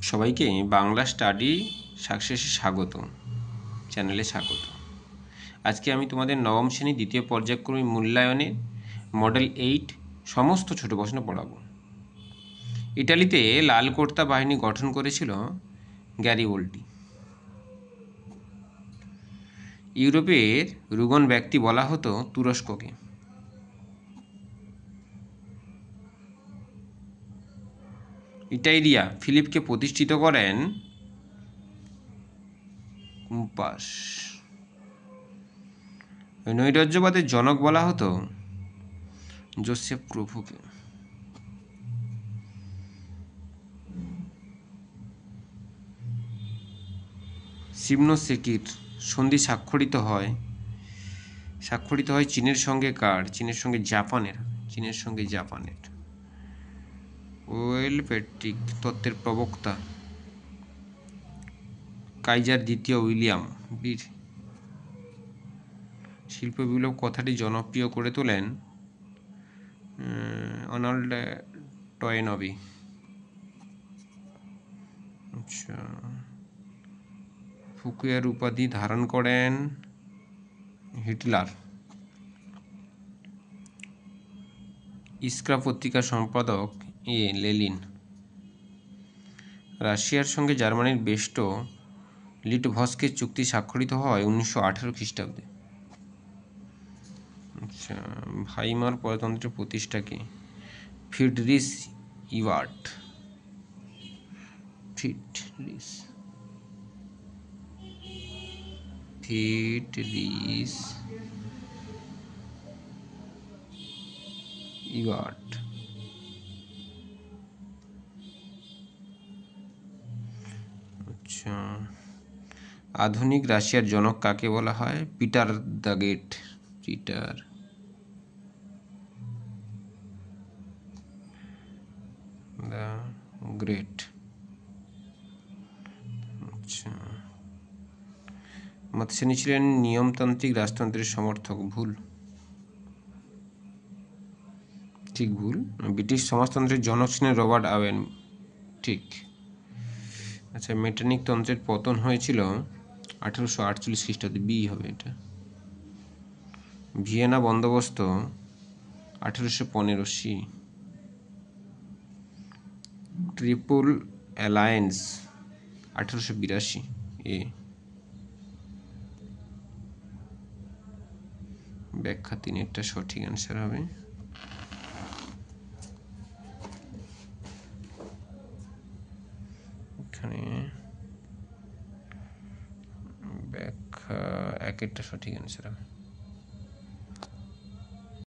সবাইকে বাংলা স্টাডি সাকসেসে স্বাগত, চ্যানেলে স্বাগত। আজকে আমি তোমাদের নবম শ্রেণী দ্বিতীয় পর্যায়ক্রমিক মূল্যায়নে মডেল 8 সমস্ত ছোট প্রশ্ন পড়াবো। ইটালিতে লাল কোর্তা বাহিনী গঠন করেছিল গ্যারিবল্ডি। ইউরোপের রুগন ব্যক্তি বলা হতো তুরস্ককে। ইটাইরিয়া ফিলিপকে প্রতিষ্ঠিত করেন কুম্পাস। নৈরাজ্যবাদের জনক বলা হতো জোসেফ প্রভুকে। সিমনোসেকির সন্ধি স্বাক্ষরিত হয় চীনের সঙ্গে কার? চীনের সঙ্গে জাপানের। ওয়েল পেট্রিক তত্ত্বের প্রবক্তা। কাইজার দ্বিতীয় উইলিয়াম বীর। শিল্প বিপ্লব কথাটি জনপ্রিয় করে তোলেন আর্নল্ড টয়েনবি। আচ্ছা, ফুকুয়ার উপাধি ধারণ করেন হিটলার। ইস্ক্রা পত্রিকার সম্পাদক লেনিন। রাশিয়ার সঙ্গে জার্মানির বেস্টো লিটভস্কের চুক্তি স্বাক্ষরিত হয় 1918 খ্রিস্টাব্দে। আচ্ছা, ভাইমার প্রজাতন্ত্রের প্রতিষ্ঠা কি? Friedrich Ebert. ইবার্ট। আচ্ছা, আধুনিক রাশিয়ার জনক কাকে বলা হয়? Peter the great. আচ্ছা, মাতসেনি ছিলেন নিয়মতান্ত্রিক রাজতন্ত্রের সমর্থক। ভুল। ঠিক ভুল। ব্রিটিশ সমাজতন্ত্রের জনক ছিলেন রবার্ট ওয়েন। ঠিক। আচ্ছা, মেটানিক তন্ত্রের পতন হয়েছিল 1848 খ্রিস্টাব্দে। বি হবে এটা। ভিয়েনা বন্দোবস্ত 1815। সি। Triple alliance 1882। এ। ব্যাখ্যা 3-এরটা সঠিক অ্যান্সার হবে। এখানে ব্যাখ্যা 1-এরটা সঠিক অ্যান্সার হবে।